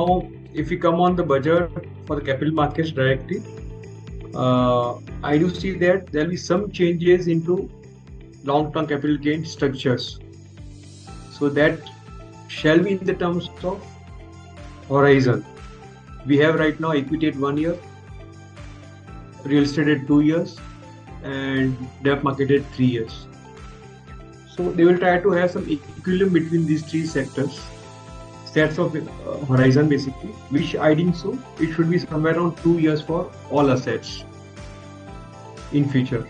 Now, if we come on the budget for the capital markets directly, I do see that there will be some changes into long-term capital gain structures. So that shall be in the terms of horizon. We have right now equity at 1 year, real estate at 2 years, and debt market at 3 years. So they will try to have some equilibrium between these three sets of horizon basically, which I think so it should be somewhere around 2 years for all assets in future.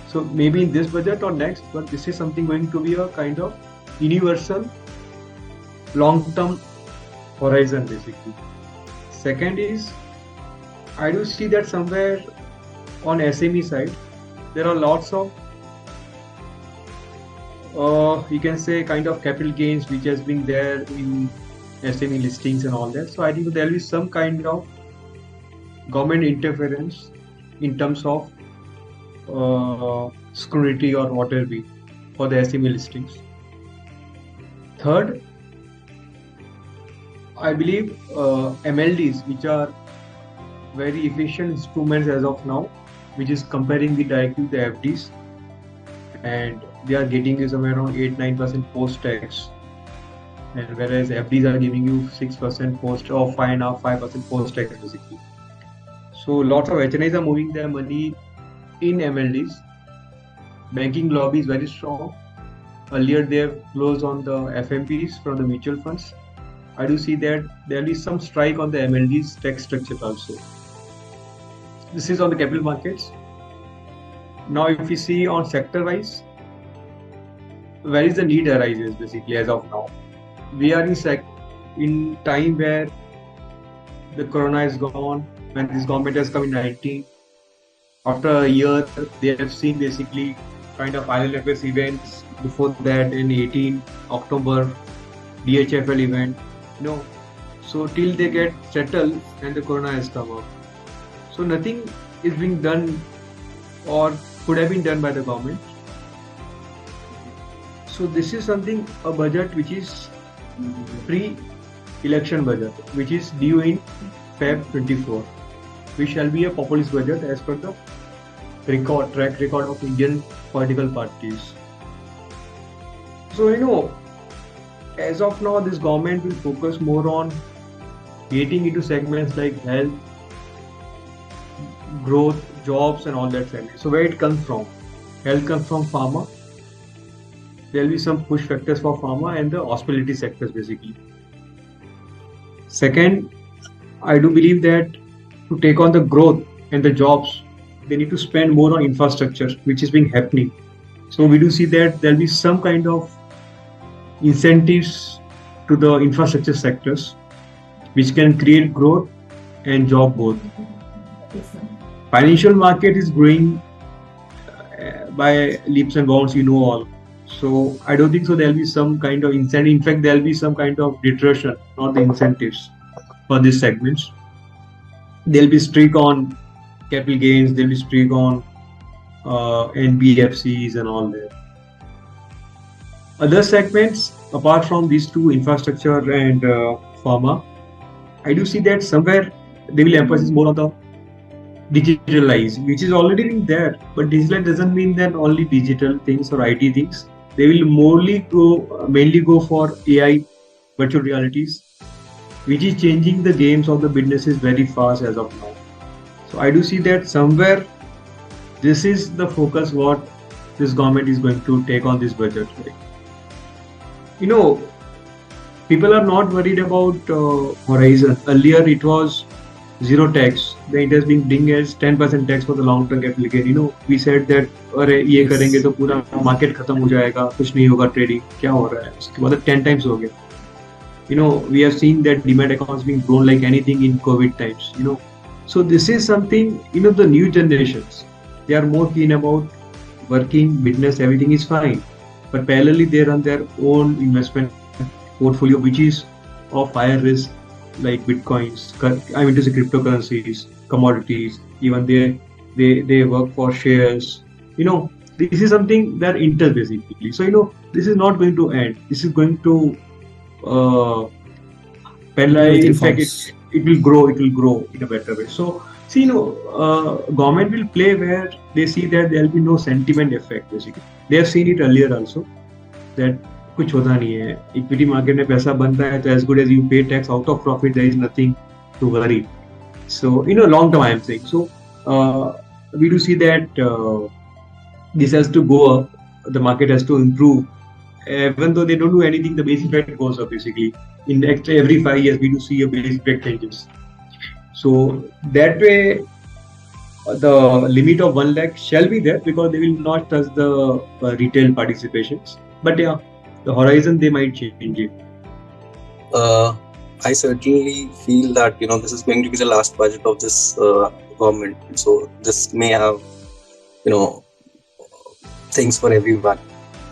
So maybe in this budget or next, but this is something going to be a kind of universal long-term horizon basically. Second is, I do see that somewhere on SME side, there are lots of you can say kind of capital gains which has been there in SME listings and all that. So I think there will be some kind of government interference in terms of security or whatever be for the SME listings. Third, I believe MLDs, which are very efficient instruments as of now, which is comparing the directly with the FDs, and they are getting you somewhere around 8-9% post-tax, and whereas FDs are giving you 6% post or 5.5% post-tax basically. So lots of HNIs are moving their money in MLDs. Banking lobby is very strong. Earlier they have closed on the FMPs from the mutual funds. I do see that there will be some strike on the MLDs tax structure also. This is on the capital markets. Now if we see on sector wise, where is the need arises basically as of now. We are in time where the corona is gone, when this government has come in 19. After a year, they have seen basically kind of ILFS events. Before that in 18 October, DHFL event, so till they get settled and the corona has come up. So nothing is being done or could have been done by the government. So this is something, a budget which is pre-election budget, which is due in Feb 24, which shall be a populist budget as per the track record of Indian political parties. So as of now, this government will focus more on getting into segments like health, growth, jobs and all that segment. So where it comes from? Health comes from pharma. There will be some push factors for pharma and the hospitality sectors basically. Second, I do believe that to take on the growth and the jobs, they need to spend more on infrastructure, which is being happening. So we do see that there will be some kind of incentives to the infrastructure sectors, which can create growth and job both. Financial market is growing by leaps and bounds, all. So I don't think so there will be some kind of incentive. In fact, there will be some kind of deterrent, not the incentives for these segments. There will be strict on capital gains, there will be strict on NBFCs and all that. Other segments, apart from these two, infrastructure and pharma, I do see that somewhere they will emphasize more on the digitalize, which is already been there. But digital doesn't mean that only digital things or IT things. They will mainly go for AI, virtual realities, which is changing the games of the businesses very fast as of now. So I do see that somewhere this is the focus what this government is going to take on this budget. People are not worried about horizon. Earlier it was zero tax. Then it has been being as 10% tax for the long-term capital gain. We said that अरे ये करेंगे तो पूरा market खत्म हो जाएगा, कुछ नहीं होगा ट्रेडिंग. क्या हो रहा है? उसके बाद 10 times हो गया. We have seen that demat accounts being grown like anything in COVID times. So this is something. The new generations, they are more keen about working, business, everything is fine. But parallelly they run their own investment portfolio, which is of higher risk, like bitcoins. I mean to say cryptocurrencies, commodities. Even they work for shares. This is something that enters basically. So this is not going to end. This is going to In fact, reforms. it will grow. It will grow in a better way. So, see, government will play where they see that there will be no sentiment effect. Basically, they have seen it earlier also that कुछ होता नहीं है equity market में पैसा बनता है तो as good as you pay tax out of profit there is nothing to worry. So long term I am saying. So we do see that this has to go up. The market has to improve. Even though they don't do anything, the base effect goes up basically. In every 5 years, we do see a base effect changes. So that way, the limit of 1 lakh shall be there because they will not touch the retail participations. But yeah, the horizon they might change it. I certainly feel that this is going to be the last budget of this government. So this may have things for everyone,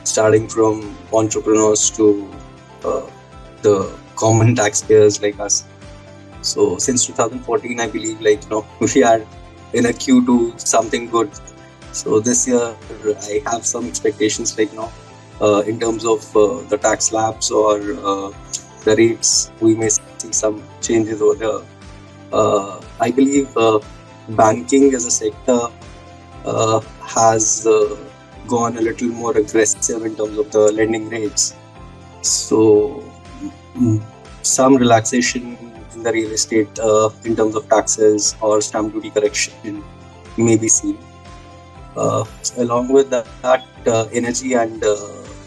starting from entrepreneurs to the common taxpayers like us. So since 2014, I believe we are in a queue to something good. So this year I have some expectations in terms of the tax slabs or the rates. We may see some changes over there. I believe banking as a sector has gone a little more aggressive in terms of the lending rates. So some relaxation in the real estate in terms of taxes or stamp duty correction may be seen. Along with that, energy and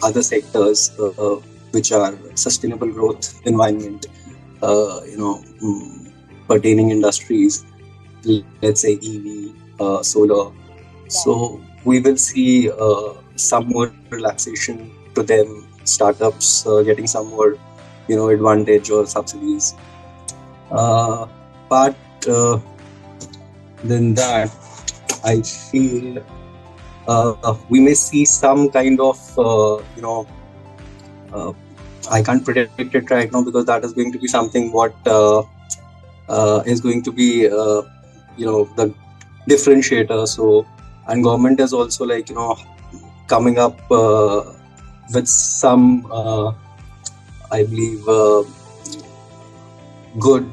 other sectors which are sustainable growth environment, pertaining industries, let's say EV, solar. So we will see some more relaxation to them, startups getting some more, advantage or subsidies. But than that, I feel we may see some kind of, I can't predict it right now because that is going to be something what is going to be, the differentiator. So, and government is also coming up with some, I believe, good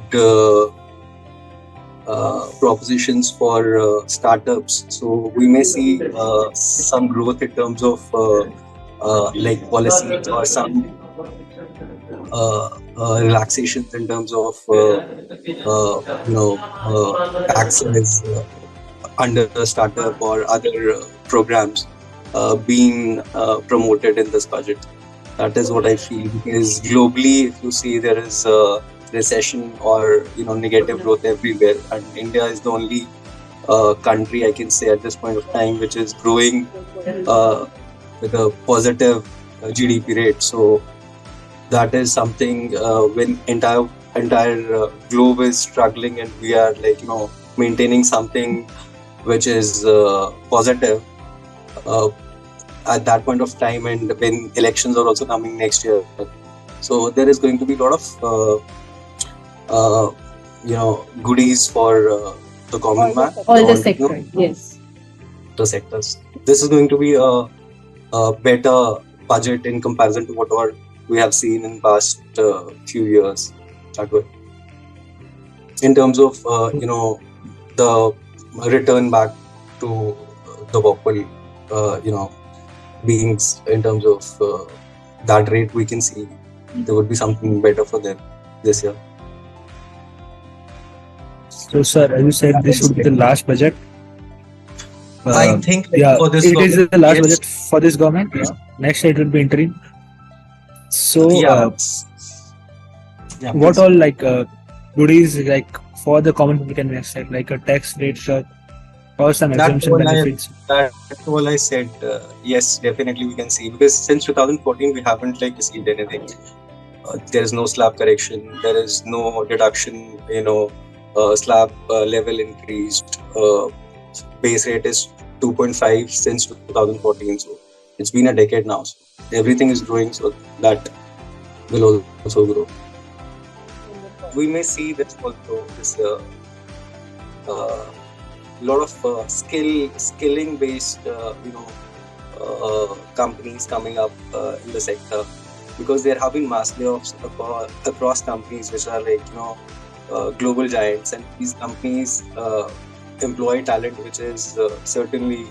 propositions for startups. So we may see some growth in terms of policies or some relaxations in terms of taxes under the startup or other programs being promoted in this budget. That is what I feel, because globally, if you see, there is a recession or negative growth everywhere, and India is the only country I can say at this point of time which is growing with a positive GDP rate. So that is something when entire globe is struggling and we are maintaining something which is positive at that point of time, and when elections are also coming next year. So there is going to be a lot of goodies for the common man. All the sectors, yes. The sectors. This is going to be a better budget in comparison to whatever we have seen in past few years. That way, in terms of the return back to the people, beings in terms of that rate, we can see there would be something better for them this year. So, sir, as you said, this would be the last budget. I think for this it is the last budget for this government. Yeah. Next year it will be interim. So, what all goodies for the common people can we expect, like a tax rate cut or some exemption benefits? That's all I said. Yes, definitely we can see, because since 2014 we haven't received anything. There is no slab correction. There is no deduction. Slab level increased. Base rate is 2.5 since 2014. So it's been a decade now. So everything is growing. So that will also grow. We may see this also this year. Lot of skilling based companies coming up in the sector. because there have been mass layoffs across companies which are like, global giants, and these companies employ talent which is certainly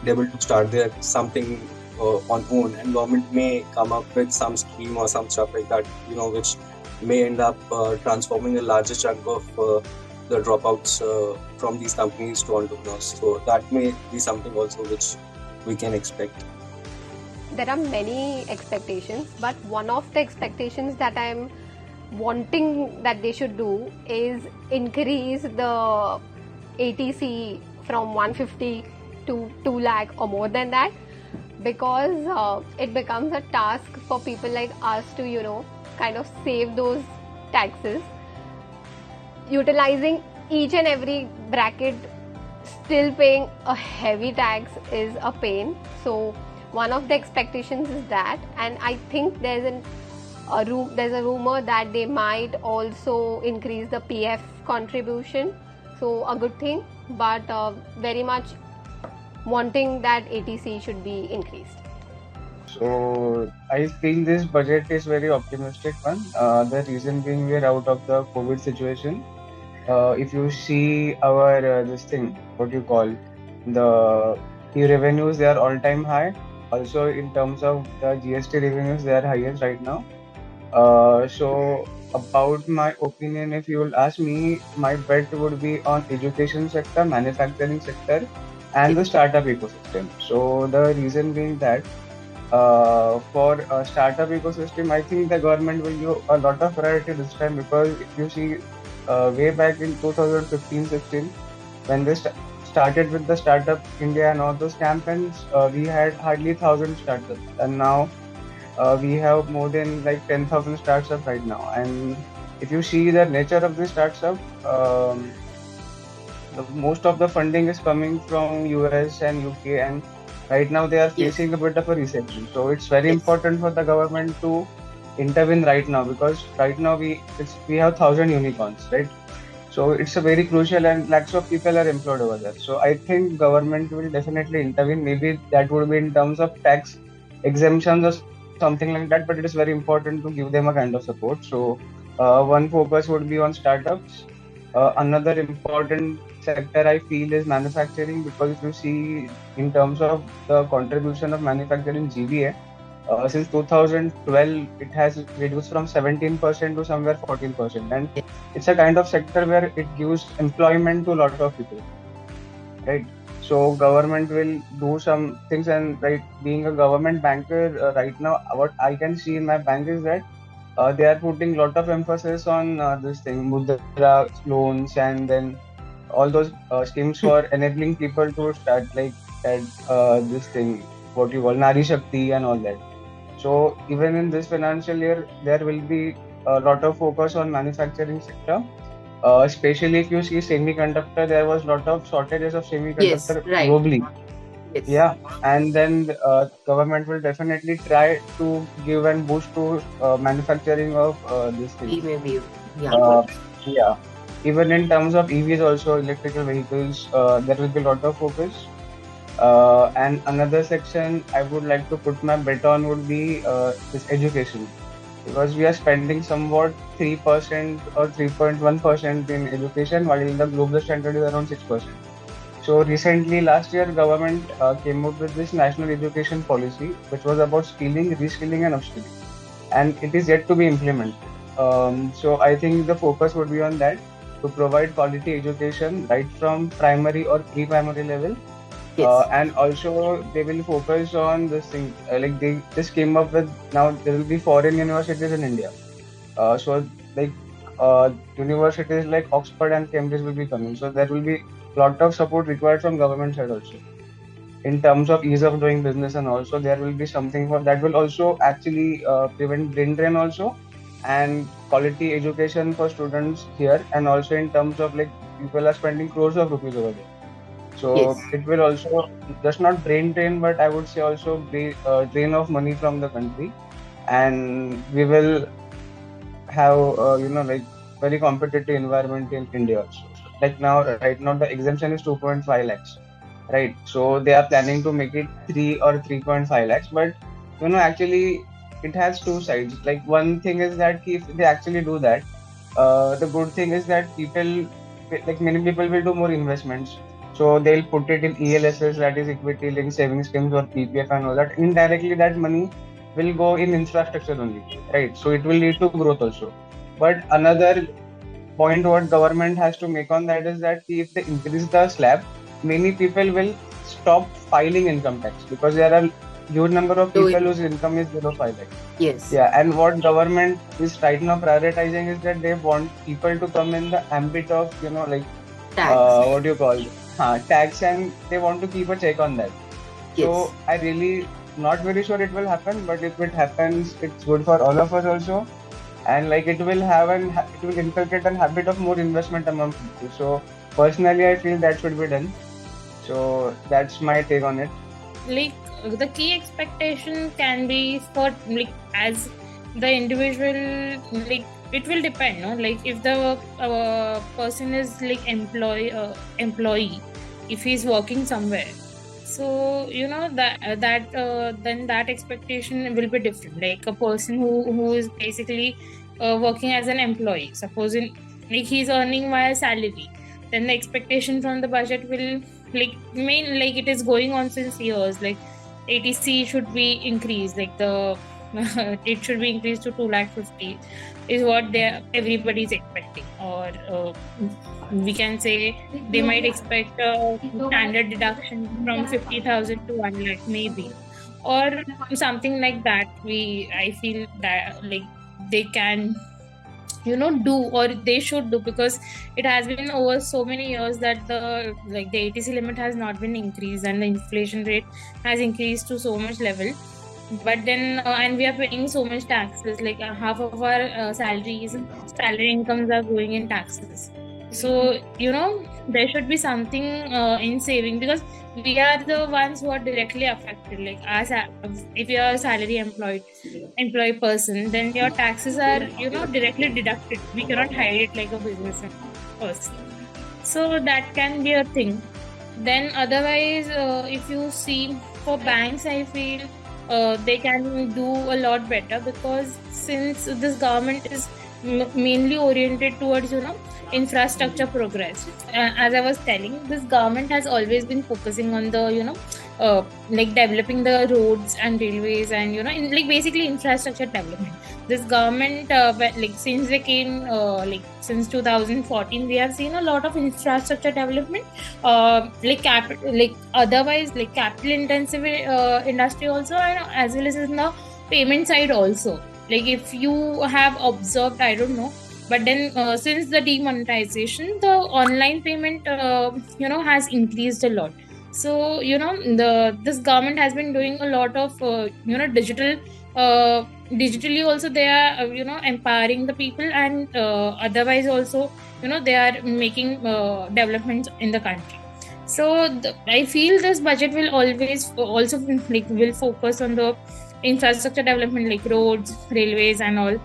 able to start their something on own, and government may come up with some scheme or some stuff like that, which may end up transforming a larger chunk of the dropouts from these companies to entrepreneurs. So that may be something also which we can expect. There are many expectations, but one of the expectations that I'm wanting that they should do is increase the ATC from 150 to 2 lakh or more than that, because it becomes a task for people like us to kind of save those taxes. Utilizing each and every bracket, still paying a heavy tax is a pain. So one of the expectations is that, and I think there's a rumor that they might also increase the PF contribution. So a good thing, but very much wanting that ATC should be increased. So I feel this budget is very optimistic one. The reason being we are out of the COVID situation. If you see our this thing, what you call the revenues, they are all time high. Also in terms of the GST revenues, they are highest right now. So about my opinion, if you will ask me, my bet would be on education sector, manufacturing sector, and the startup ecosystem. So the reason being that for a startup ecosystem, I think the government will give a lot of priority this time, because if you see way back in 2015-16, when they started with the Startup India and all those campaigns, we had hardly 1,000 startups, and now we have more than like 10,000 startups right now. And if you see the nature of the startup, most of the funding is coming from US and UK, and right now they are facing a bit of a recession. So it's very important for the government to intervene right now, because right now we have 1,000 unicorns, right? So it's a very crucial, and lakhs of people are employed over there. So I think government will definitely intervene. Maybe that would be in terms of tax exemptions or something like that, but it is very important to give them a kind of support. So one focus would be on startups. Another important sector I feel is manufacturing, because if you see in terms of the contribution of manufacturing GVA, since 2012, it has reduced from 17% to somewhere 14%. And it's a kind of sector where it gives employment to a lot of people, right? So government will do some things, and like being a government banker right now, what I can see in my bank is that they are putting a lot of emphasis on this thing, mudra loans, and then all those schemes for enabling people to start like that, this thing, what you call Nari Shakti and all that. So even in this financial year, there will be a lot of focus on manufacturing sector. Especially if you see semiconductor, there was a lot of shortages of semiconductor globally. Yeah, and then government will definitely try to give and boost to manufacturing of these things. Uh, yeah, even in terms of EVs, also electrical vehicles, there will be a lot of focus. And another section I would like to put my bet on would be this education, because we are spending somewhat 3% or 3.1% in education, while the global standard is around 6%. So recently, last year, government came up with this national education policy, which was about skilling, reskilling, and upskilling, and it is yet to be implemented. So I think the focus would be on that, to provide quality education right from primary or pre-primary level. And also they will focus on this thing, like they just came up with, now there will be foreign universities in India. So like universities like Oxford and Cambridge will be coming. So there will be lot of support required from government side also, in terms of ease of doing business, and also there will be something for that will also actually prevent brain drain also, and quality education for students here, and also in terms of like people are spending crores of rupees over there. So it will also just not brain drain, but I would say also drain of money from the country, and we will have like very competitive environment in India also. So, like now, right now the exemption is 2.5 lakhs, right? So they are planning to make it 3 or 3.5 lakhs, but actually it has two sides. Like one thing is that if they actually do that, the good thing is that many people will do more investments. So they'll put it in ELSS, that is equity linked savings schemes or PPF and all that. Indirectly, that money will go in infrastructure only, right? So it will lead to growth also. But another point what government has to make on that is that if they increase the slab, many people will stop filing income tax because there are huge number of people whose income is below 5 lakh. Yes. Yeah, and what government is right now prioritizing is that they want people to come in the ambit of Tax. what do you call it? Tax, and they want to keep a check on that. So Yes. I really not very sure it will happen, but if it happens, it's good for all of us also, and it will it will inculcate a habit of more investment among people. So personally, I feel that should be done. So that's my take on it. Like the key expectation can be for as the individual, it will depend, no? Like if the person is employee, if he's working somewhere, so then that expectation will be different. Like a person who is basically working as an employee, supposing he's earning via salary, then the expectation from the budget will it is going on since years. Like ATC should be increased, it should be increased to 250,000 is what everybody's expecting. Or we can say they might expect a standard deduction from 50,000 to 1 lakh maybe, or something like that. I feel that they can do, or they should do, because it has been over so many years that the ATC limit has not been increased and the inflation rate has increased to so much level. But then and we are paying so much taxes, half of our salary incomes are going in taxes. So there should be something in saving, because we are the ones who are directly affected. If you are a salary employee person, then your taxes are directly deducted. We cannot hide it like a business person. So that can be a thing. Then otherwise, if you see for banks, I feel they can do a lot better, because since this government is mainly oriented towards infrastructure progress, as I was telling, this government has always been focusing on the developing the roads and railways and basically infrastructure development. This government since they came since 2014, we have seen a lot of infrastructure development, otherwise capital intensive industry also, and as well as in the payment side also. If you have observed, I don't know, but then since the demonetization, the online payment has increased a lot. So this government has been doing a lot of digitally also. They are empowering the people, and otherwise also they are making developments in the country. So I feel this budget will always also will focus on the infrastructure development, like roads, railways and all.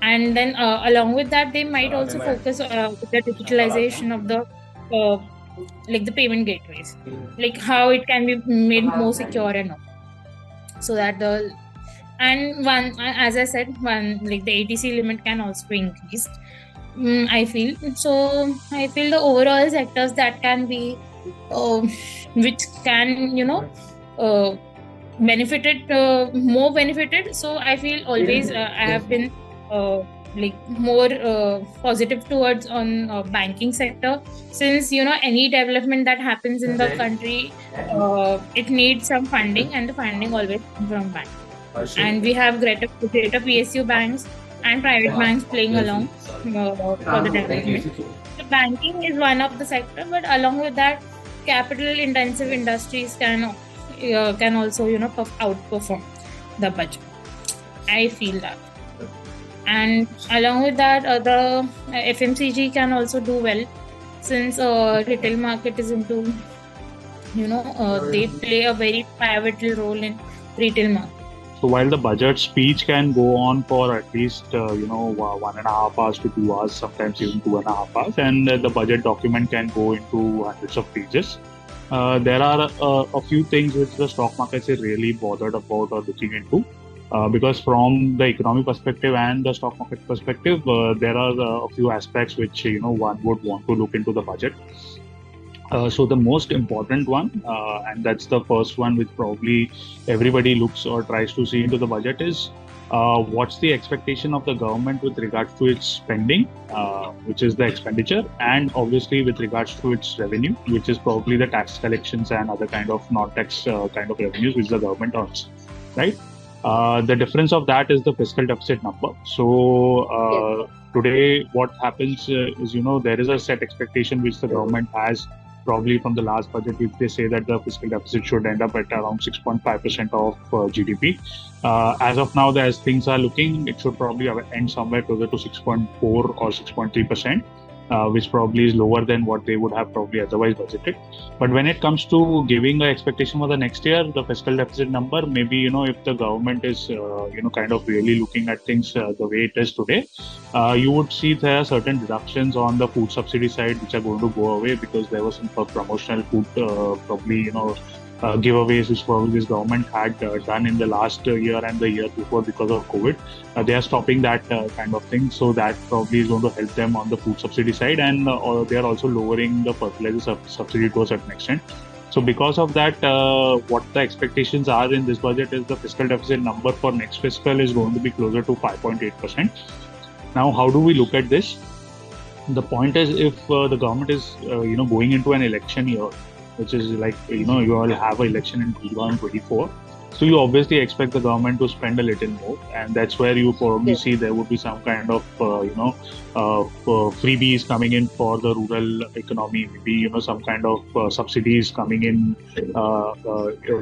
And then along with that, they might also focus with the digitalization of the the payment gateways, how it can be made more secure and all. So that as I said, the ATC limit can also be increased. I feel the overall sectors that can be which can more benefited. So I feel always I have been more positive towards on banking sector, since any development that happens in the country, it needs some funding, and the funding always comes from bank. And we have greater PSU banks and private banks playing along for the development. So banking is one of the sector, but along with that, capital intensive industries can also outperform the budget. I feel that. And along with that, the FMCG can also do well, since retail market is into they play a very pivotal role in retail market. So while the budget speech can go on for at least 1.5 hours to 2 hours, sometimes even 2.5 hours, and the budget document can go into hundreds of pages, there are a few things which the stock markets is really bothered about or looking into. Because from the economic perspective and the stock market perspective, there are a few aspects which one would want to look into the budget. So the most important one, and that's the first one which probably everybody looks or tries to see into the budget, is what's the expectation of the government with regards to its spending, which is the expenditure, and obviously with regards to its revenue, which is probably the tax collections and other kind of non-tax kind of revenues which the government earns, right? The difference of that is the fiscal deficit number. So today, what happens is, there is a set expectation which the government has probably from the last budget, if they say that the fiscal deficit should end up at around 6.5% of GDP. As of now, as things are looking, it should probably end somewhere closer to 6.4 or 6.3%. Which probably is lower than what they would have probably otherwise budgeted. But when it comes to giving an expectation for the next year, the fiscal deficit number, maybe, if the government is, kind of really looking at things the way it is today, you would see there are certain deductions on the food subsidy side which are going to go away because there was some promotional food, probably, giveaways which probably this government had done in the last year and the year before because of COVID. They are stopping that kind of thing. So that probably is going to help them on the food subsidy side, and they are also lowering the fertilizer subsidy to a certain extent. So because of that, what the expectations are in this budget is the fiscal deficit number for next fiscal is going to be closer to 5.8%. Now, how do we look at this? The point is, if the government is, going into an election year, which is like, you will have an election in 2024. So you obviously expect the government to spend a little more, and that's where you probably see there would be some kind of, freebies coming in for the rural economy, maybe, some kind of subsidies coming in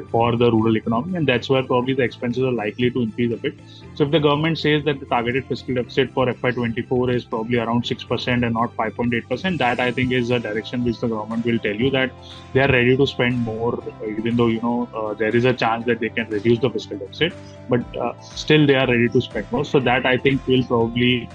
for the rural economy, and that's where probably the expenses are likely to increase a bit. So if the government says that the targeted fiscal deficit for FY24 is probably around 6% and not 5.8%, that I think is a direction which the government will tell you that they are ready to spend more, even though, there is a chance that they can reduce the fiscal deficit, but still they are ready to spend more. So that I think will probably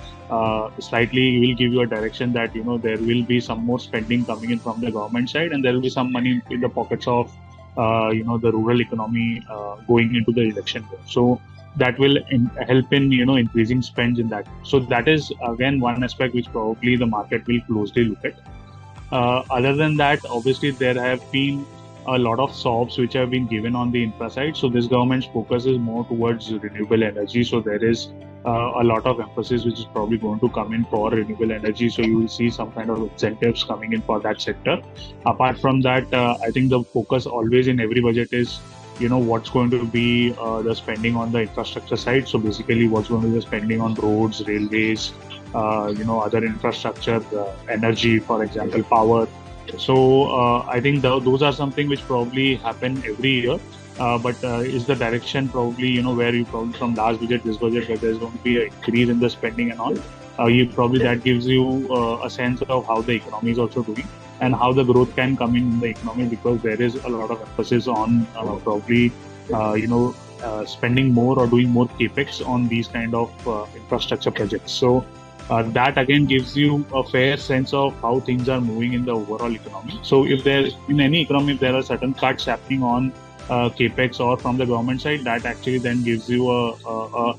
slightly will give you a direction that, there will be some more spending coming in from the government side, and there will be some money in the pockets of, the rural economy going into the election. So that will help in, increasing spends in that. So that is again one aspect which probably the market will closely look at. Other than that, obviously there have been a lot of SOBs which have been given on the infra side. So this government's focus is more towards renewable energy. So there is a lot of emphasis which is probably going to come in for renewable energy. So you will see some kind of incentives coming in for that sector. Apart from that, I think the focus always in every budget is, what's going to be the spending on the infrastructure side. So basically what's going to be the spending on roads, railways, other infrastructure, energy, for example, power. So I think those are something which probably happen every year. But is the direction probably, where you probably from last budget, this budget, where there's going to be an increase in the spending and all, you probably that gives you a sense of how the economy is also doing and how the growth can come in the economy, because there is a lot of emphasis on probably, spending more or doing more capex on these kind of infrastructure projects. So that again gives you a fair sense of how things are moving in the overall economy. So if there in any economy, if there are certain cuts happening on capex or from the government side, that actually then gives you a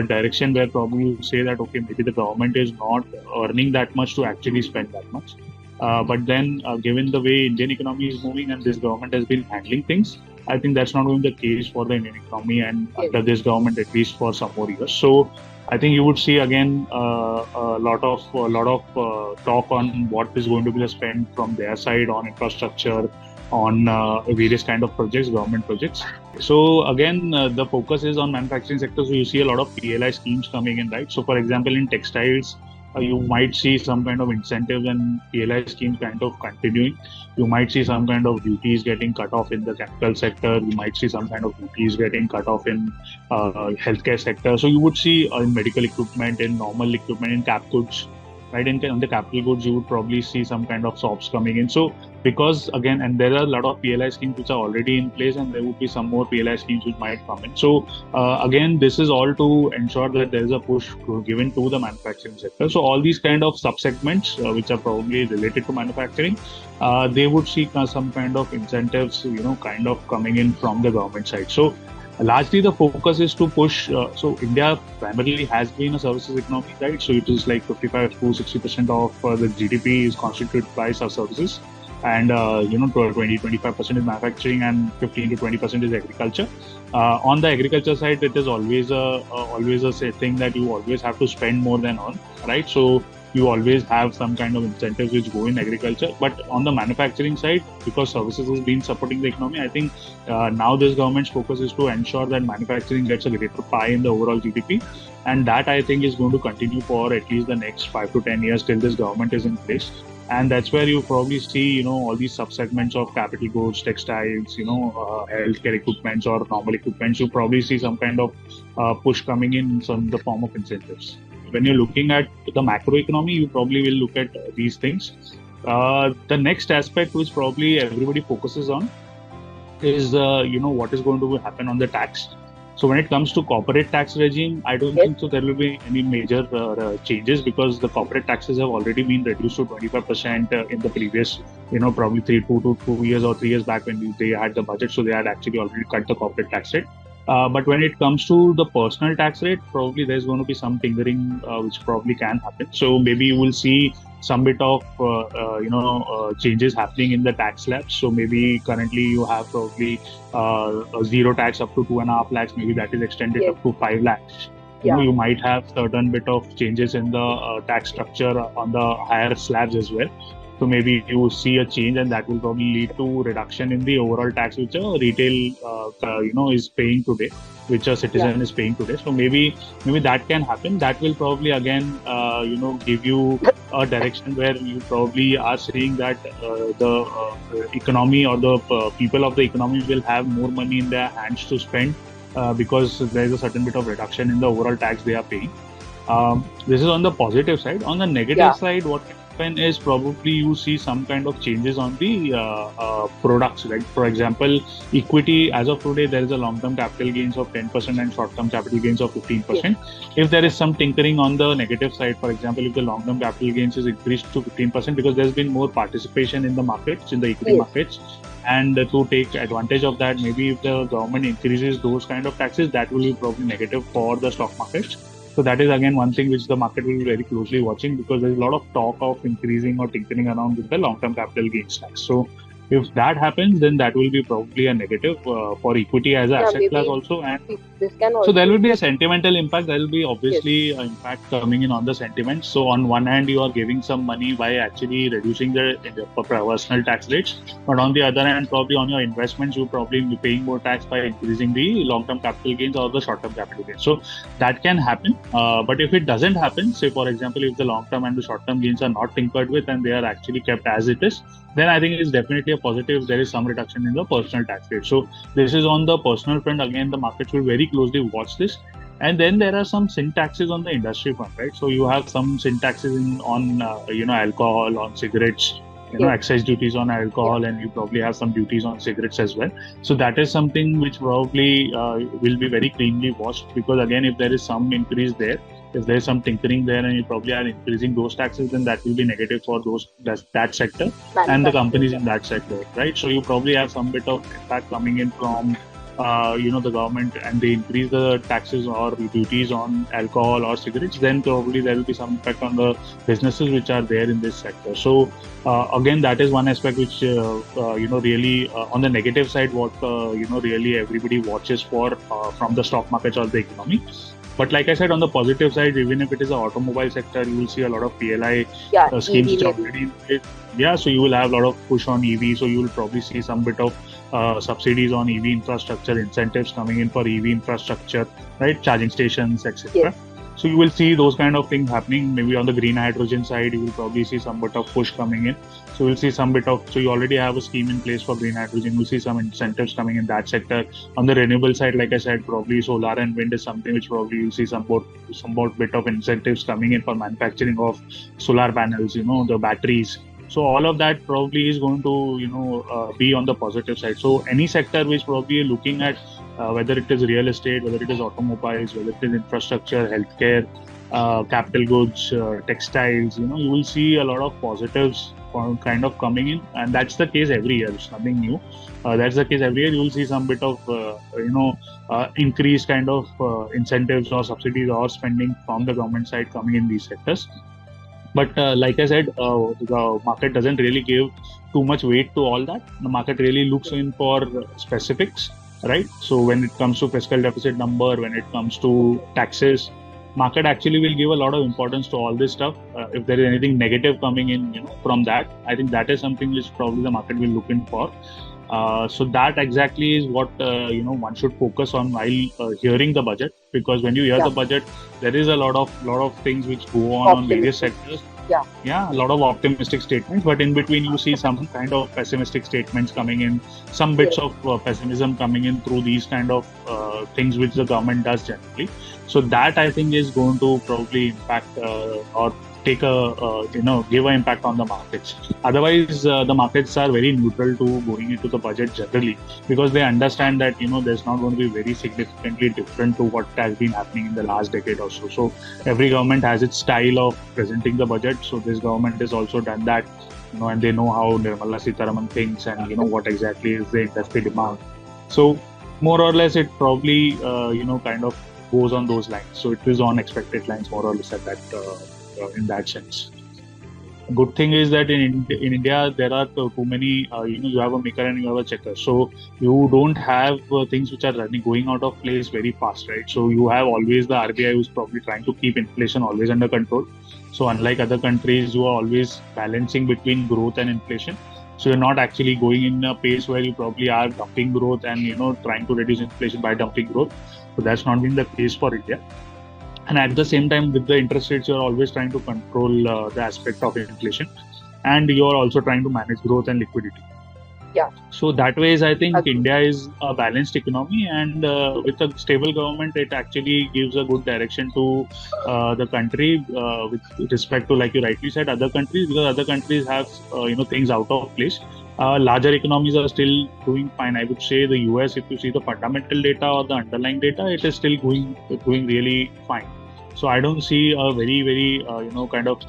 direction where probably you say that, okay, maybe the government is not earning that much to actually spend that much. But then given the way Indian economy is moving and this government has been handling things, I think that's not going to be the case for the Indian economy and under this government, at least for some more years. So I think you would see again a lot of talk on what is going to be the spend from their side on infrastructure, on various kind of projects, government projects. So again, the focus is on manufacturing sector. So you see a lot of PLI schemes coming in, right? So for example, in textiles, you might see some kind of incentives and PLI schemes kind of continuing. You might see some kind of duties getting cut off in the chemical sector. You might see some kind of duties getting cut off in healthcare sector. So you would see in medical equipment, in normal equipment, in cap goods, right? On the capital goods, you would probably see some kind of SOPs coming in. So because again, and there are a lot of PLI schemes which are already in place, and there would be some more PLI schemes which might come in. So again, this is all to ensure that there is a push given to the manufacturing sector. So all these kind of subsegments which are probably related to manufacturing, they would see some kind of incentives, kind of coming in from the government side. So largely the focus is to push. So India primarily has been a services economy, right? So it is like 55 to 60% of the GDP is constituted by services, and 20-25% is manufacturing, and 15 to 20% is agriculture. On the agriculture side, it is always a thing that you always have to spend more than earn, right? So you always have some kind of incentives which go in agriculture. But on the manufacturing side, because services has been supporting the economy, I think now this government's focus is to ensure that manufacturing gets a greater pie in the overall GDP. And that I think is going to continue for at least the next 5 to 10 years till this government is in place. And that's where you probably see, all these subsegments of capital goods, textiles, healthcare equipments or normal equipments. You probably see some kind of push coming in the form of incentives. When you're looking at the macroeconomy, you probably will look at these things. The next aspect which probably everybody focuses on is, what is going to happen on the tax. So when it comes to corporate tax regime, I don't think so there will be any major changes, because the corporate taxes have already been reduced to 25% in the previous, probably 2 years or 3 years back when they had the budget. So they had actually already cut the corporate tax rate. But when it comes to the personal tax rate, probably there's going to be some tinkering which probably can happen. So maybe you will see some bit of changes happening in the tax slabs. So maybe currently you have probably a zero tax up to 2.5 lakhs. Maybe that is extended up to 5 lakhs. You might have certain bit of changes in the tax structure on the higher slabs as well. So maybe you see a change, and that will probably lead to reduction in the overall tax which a retail, is paying today, which a citizen is paying today. So maybe that can happen. That will probably again, give you a direction where you probably are seeing that the economy or the people of the economy will have more money in their hands to spend because there is a certain bit of reduction in the overall tax they are paying. This is on the positive side. On the negative side, what can happen is probably you see some kind of changes on the products. Like for example, equity, as of today, there is a long-term capital gains of 10% and short-term capital gains of 15%. If there is some tinkering on the negative side, for example, if the long-term capital gains is increased to 15% because there's been more participation in the markets, in the equity markets, and to take advantage of that, maybe if the government increases those kind of taxes, that will be probably negative for the stock markets. So that is again one thing which the market will be very closely watching, because there is a lot of talk of increasing or tinkering around with the long-term capital gains tax. So if that happens, then that will be probably a negative for equity as an asset class also. And so there will be a sentimental impact. There will be obviously an impact coming in on the sentiment. So on one hand, you are giving some money by actually reducing the personal tax rates, but on the other hand, probably on your investments, you'll probably be paying more tax by increasing the long-term capital gains or the short-term capital gains. So that can happen. But if it doesn't happen, say for example, if the long-term and the short-term gains are not tinkered with and they are actually kept as it is, then I think it is definitely a positive. There is some reduction in the personal tax rate. So this is on the personal front. Again, the markets will very closely watch this. And then there are some sin taxes on the industry front, right? So you have some sin taxes on alcohol, on cigarettes, excise duties on alcohol, and you probably have some duties on cigarettes as well. So that is something which probably will be very cleanly watched, because again, if there is some increase there, if there is some tinkering there and you probably are increasing those taxes, then that will be negative for that sector and the companies in that sector, right? So you probably have some bit of impact coming in from the government, and they increase the taxes or duties on alcohol or cigarettes, then probably there will be some impact on the businesses which are there in this sector. So again, that is one aspect which really on the negative side, what really everybody watches for from the stock markets or the economy. But like I said, on the positive side, even if it is an automobile sector, you will see a lot of PLI schemes which are already in place. Yeah, so you will have a lot of push on EV. So you will probably see some bit of subsidies on EV infrastructure, incentives coming in for EV infrastructure, right? Charging stations, etc. So you will see those kind of things happening. Maybe on the green hydrogen side, you will probably see some bit of push coming in. So we'll see some bit of, so you already have a scheme in place for green hydrogen. We'll see some incentives coming in that sector. On the renewable side, like I said, probably solar and wind is something which probably you'll see some more bit of incentives coming in for manufacturing of solar panels, the batteries. So all of that probably is going to, be on the positive side. So any sector which probably looking at whether it is real estate, whether it is automobiles, whether it is infrastructure, healthcare, capital goods, textiles, you will see a lot of positives kind of coming in, and that's the case every year. It's nothing new. That's the case every year. You will see some bit of increased kind of incentives or subsidies or spending from the government side coming in these sectors. But like I said, the market doesn't really give too much weight to all that. The market really looks in for specifics, right? So when it comes to fiscal deficit number, when it comes to taxes, market actually will give a lot of importance to all this stuff. If there is anything negative coming in, from that, I think that is something which probably the market will look in for. So that exactly is what one should focus on while hearing the budget, because when you hear the budget, there is a lot of things which go on various sectors. Yeah, a lot of optimistic statements, but in between you see some kind of pessimistic statements coming in, some bits of pessimism coming in through these kind of things which the government does generally. So that I think is going to probably impact or take give an impact on the markets. Otherwise, the markets are very neutral to going into the budget generally, because they understand that there's not going to be very significantly different to what has been happening in the last decade or so. So every government has its style of presenting the budget. So this government has also done that, and they know how Nirmala Sitharaman thinks and what exactly is the industry demand. So more or less, it probably kind of goes on those lines. So it is on expected lines, more or less, at that. In that sense, good thing is that in India there are too many. You have a maker and you have a checker, so you don't have things which are going out of place very fast, right? So you have always the RBI who's probably trying to keep inflation always under control. So unlike other countries who are always balancing between growth and inflation, so you're not actually going in a pace where you probably are dumping growth and trying to reduce inflation by dumping growth. So that's not been the case for India. And at the same time, with the interest rates, you're always trying to control the aspect of inflation, and you're also trying to manage growth and liquidity. Yeah. So that ways, I think India is a balanced economy, and with a stable government, it actually gives a good direction to the country with respect to, like you rightly said, other countries, because other countries have things out of place. Larger economies are still doing fine. I would say the US, if you see the fundamental data or the underlying data, it is still doing really fine. So I don't see a very, very, kind of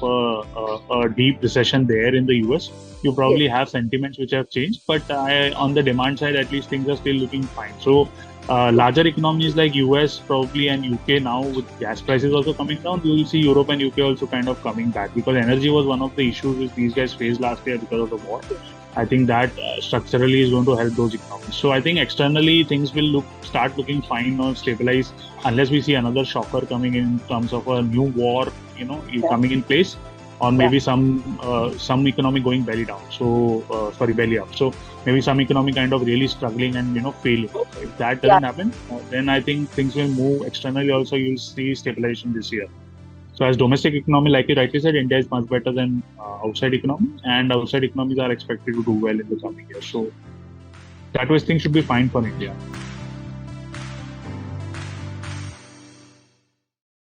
a deep recession there in the US. You probably have sentiments which have changed, but on the demand side, at least things are still looking fine. So larger economies like US probably and UK now, with gas prices also coming down, you will see Europe and UK also kind of coming back, because energy was one of the issues which these guys faced last year because of the war. I think that structurally is going to help those economies. So I think externally things will start looking fine or stabilize, unless we see another shocker coming in terms of a new war, coming in place, or maybe some economy going belly down. So belly up. So maybe some economy kind of really struggling and failing. If that doesn't happen, then I think things will move externally. Also, you'll see stabilization this year. So as domestic economy, like you rightly said, India is much better than outside economy, and outside economies are expected to do well in the coming years. So that way things should be fine for India.